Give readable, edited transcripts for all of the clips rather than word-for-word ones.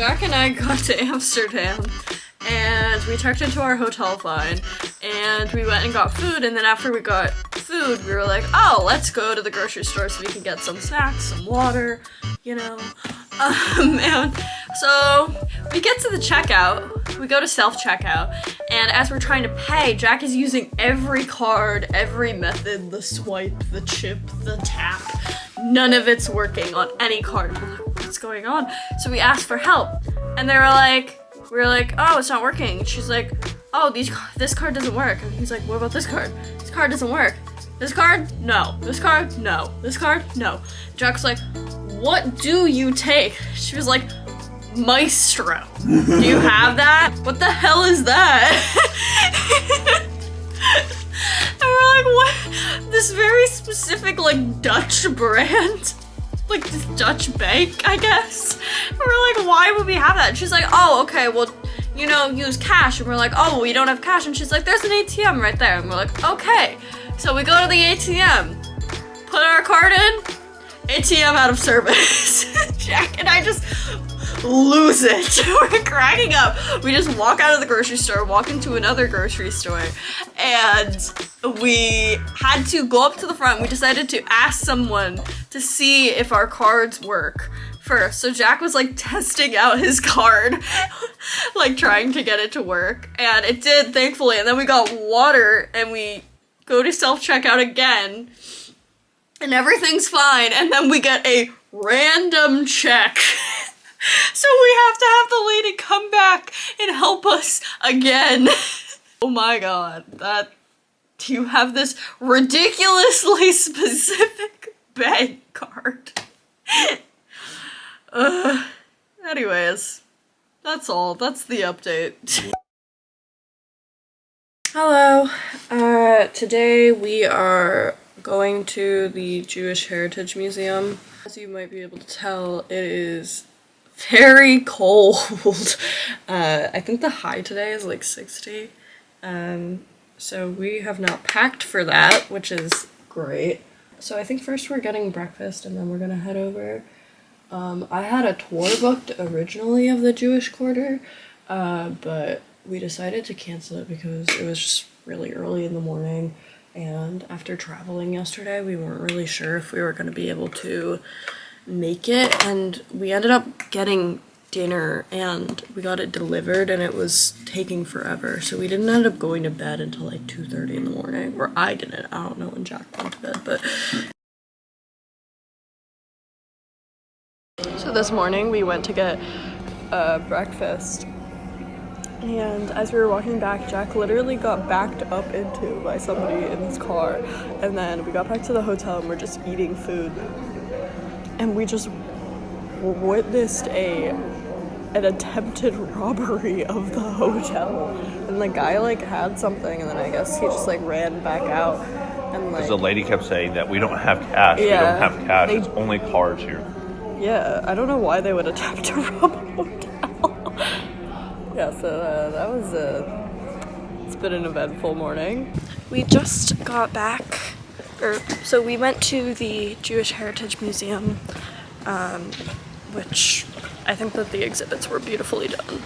Jack and I got to Amsterdam and we checked into our hotel fine and we went and got food, and then after we got food we were like, oh, let's go to the grocery store so we can get some snacks, some water, you know. And so we get to the checkout, we go to self-checkout, and as we're trying to pay, Jack is using every card, every method, the swipe, the chip, the tap. None of it's working on any card. We're like, what's going on? So we asked for help, and we were like, oh, it's not working. She's like, oh, this card doesn't work. And he's like, what about this card? This card doesn't work. This card? No. This card? No. This card? No. Jack's like, what do you take? She was like, Maestro. Do you have that? What the hell is that? And we're like, what? This very specific, like, Dutch brand? Like, this Dutch bank, I guess? And we're like, why would we have that? And she's like, oh, okay, well, you know, use cash. And we're like, oh, we don't have cash. And she's like, there's an ATM right there. And we're like, okay. So we go to the ATM, put our card in, ATM out of service. Jack and I just lose it. We're cracking up. We just walk out of the grocery store, walk into another grocery store, and we had to go up to the front. We decided to ask someone to see if our cards work first. So Jack was like testing out his card, like trying to get it to work, and it did, thankfully. And then we got water and we go to self-checkout again and everything's fine, and then we get a random check. So we have to have the lady come back and help us again. Oh my god, you have this ridiculously specific bank card. Anyways, that's all. That's the update. Hello. Today we are going to the Jewish Heritage Museum. As you might be able to tell, it is very cold. I think the high today is like 60. So we have not packed for that, which is great. So I think first we're getting breakfast and then we're gonna head over. I had a tour booked originally of the Jewish Quarter, but we decided to cancel it because it was just really early in the morning, and after traveling yesterday we weren't really sure if we were going to be able to make it, and we ended up getting dinner and we got it delivered and it was taking forever, so we didn't end up going to bed until like 2:30 in the morning, or I didn't. I don't know when Jack went to bed, but so this morning we went to get breakfast, and as we were walking back, Jack literally got backed up into by somebody in his car, and then we got back to the hotel and we're just eating food, and we just witnessed an attempted robbery of the hotel, and the guy like had something, and then I guess he just like ran back out, and like, because the lady kept saying that we don't have cash, yeah, we don't have cash, it's only cards here. Yeah, I don't know why they would attempt to rob a hotel. Yeah, so it's been an eventful morning. We just got back, so we went to the Jewish Heritage Museum, which I think that the exhibits were beautifully done.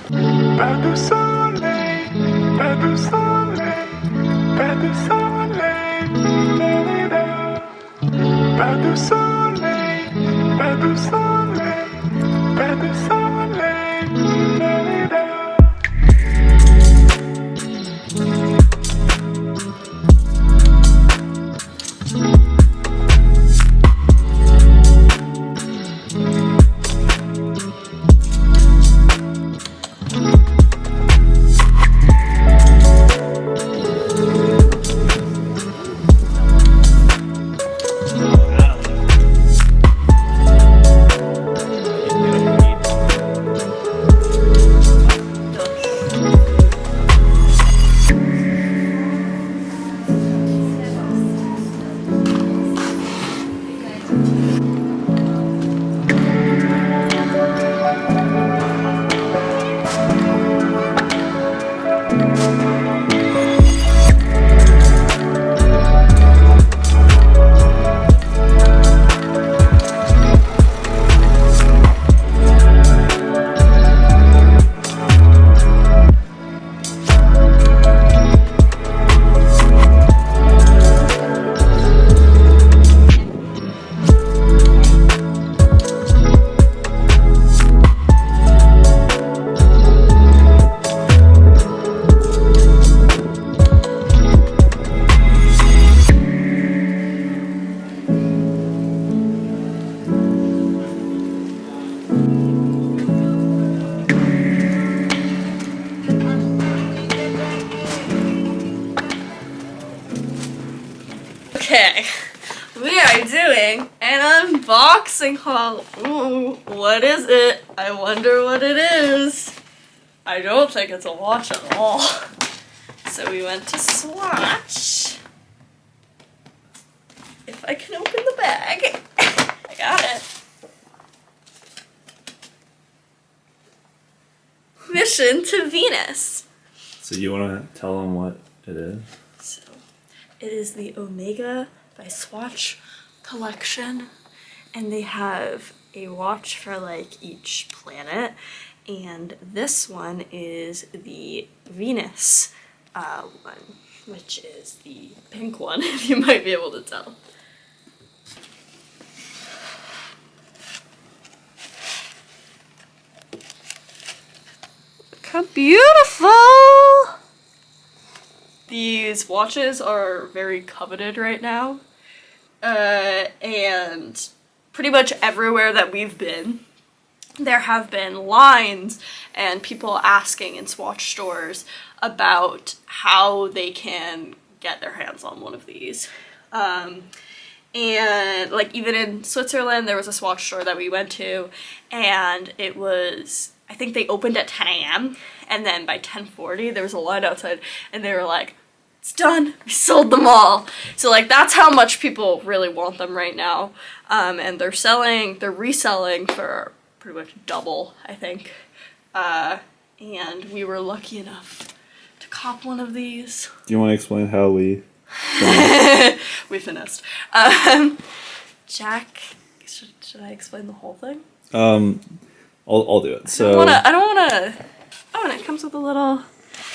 Okay, we are doing an unboxing haul. Ooh, what is it? I wonder what it is. I don't think it's a watch at all. So we went to Swatch. If I can open the bag. I got it. Mission to Venus. So you want to tell them what it is? So, it is the Omega by Swatch collection, and they have a watch for like each planet, and this one is the Venus one, which is the pink one, if you might be able to tell. Look how beautiful! These watches are very coveted right now, and pretty much everywhere that we've been, there have been lines and people asking in Swatch stores about how they can get their hands on one of these. And like even in Switzerland, there was a Swatch store that we went to, and it was, I think they opened at 10 a.m. and then by 10:40 there was a line outside and they were like, it's done, we sold them all. So like that's how much people really want them right now. And they're reselling for pretty much double, I think. And we were lucky enough to cop one of these. Do you want to explain how we... We finessed. Jack, should I explain the whole thing? I'll do it. So I don't wanna. Oh, and it comes with a little.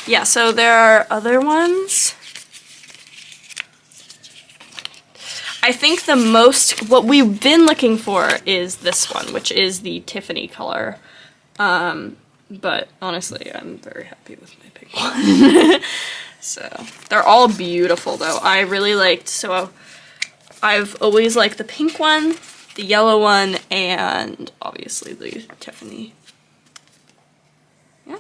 Yeah, so there are other ones. I think what we've been looking for is this one, which is the Tiffany color. But honestly, I'm very happy with my pink one. So, they're all beautiful though. I really liked, so I've always liked the pink one, the yellow one, and obviously the Tiffany. Yeah.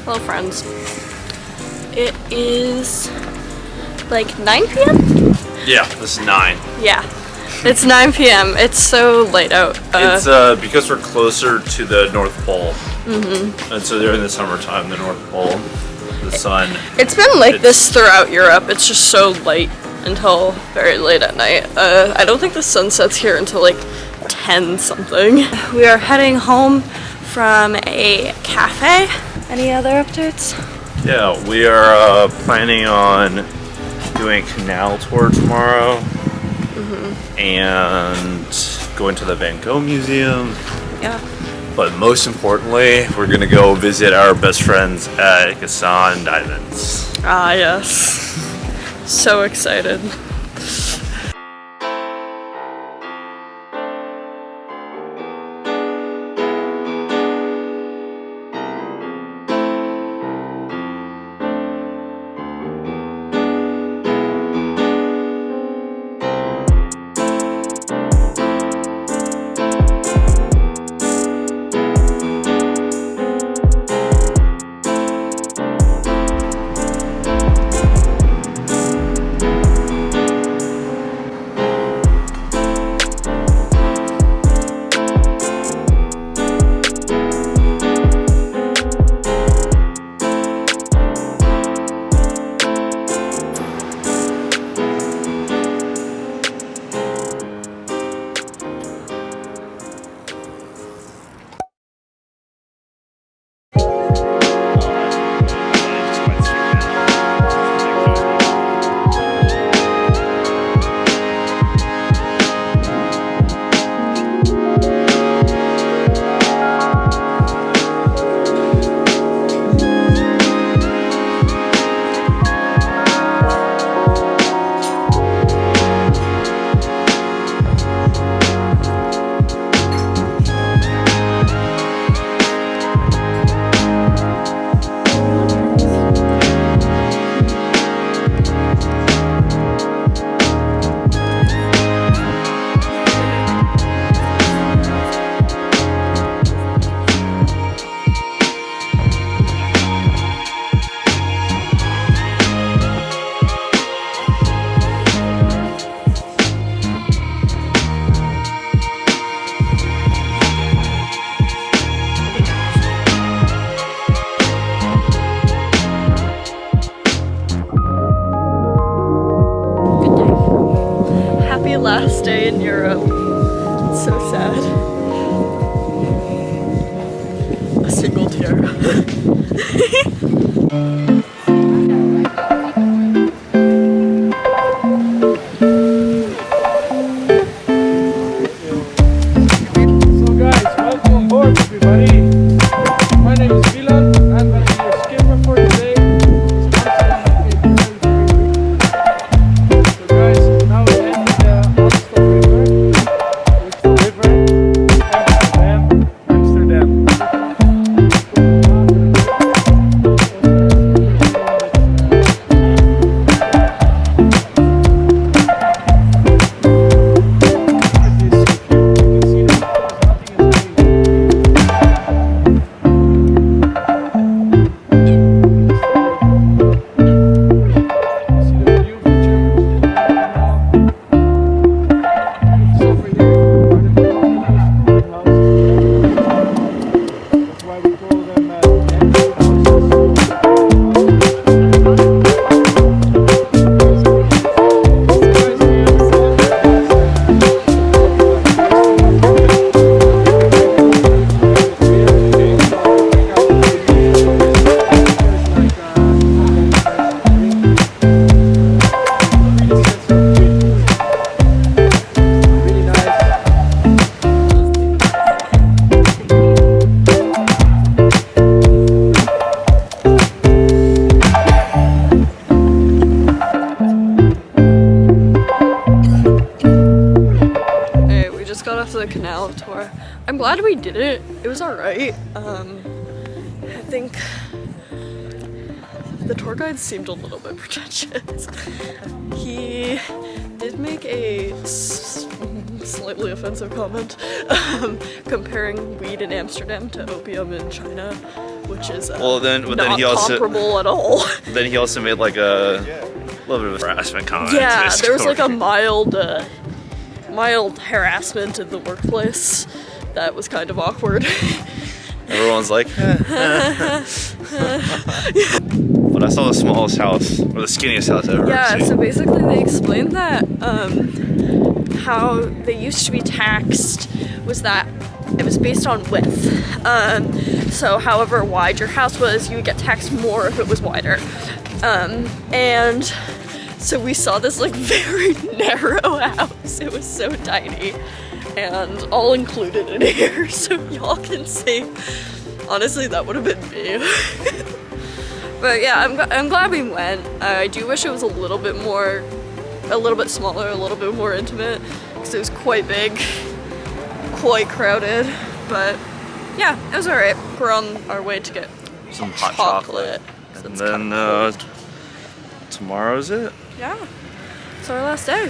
Hello friends. It is like 9 p.m.? yeah, this is 9. Yeah. It's 9 p.m. It's so late out. It's because we're closer to the North Pole. Mm-hmm. And so during the summertime, the North Pole, the sun. It's been like this throughout Europe. It's just so light until very late at night. I don't think the sun sets here until like 10 something. We are heading home from a cafe. Any other updates? Yeah, we are planning on doing a canal tour tomorrow. Mm-hmm. And going to the Van Gogh Museum. Yeah. But most importantly, we're gonna go visit our best friends at Gassan Diamonds. Ah, yes. So excited. happy last day in Europe. It's so sad. A single tear. So guys, welcome on board everybody. My name is Milan. I'm going to be your skipper for today. So guys, now we enter the Amstel River, which is the river Amsterdam. The canal tour. I'm glad we did it. It was alright. I think the tour guide seemed a little bit pretentious. He did make a slightly offensive comment comparing weed in Amsterdam to opium in China, which is not he also comparable at all. Then he also made like a little bit of a harassment comment. Yeah, there was like a mild harassment in the workplace that was kind of awkward. Everyone's like, But I saw the smallest house, or the skinniest house I've ever Yeah, seen. so basically they explained that how they used to be taxed was that it was based on width. So however wide your house was, you would get taxed more if it was wider. And so we saw this like very narrow house. It was so tiny and all included in here, so y'all can see. Honestly, that would have been me. But yeah, I'm glad we went. I do wish it was a little bit smaller, a little bit more intimate, because it was quite big, quite crowded. But yeah, it was alright. We're on our way to get Some hot chocolate. So And it's then kinda cold. tomorrow's it? Yeah, it's our last day.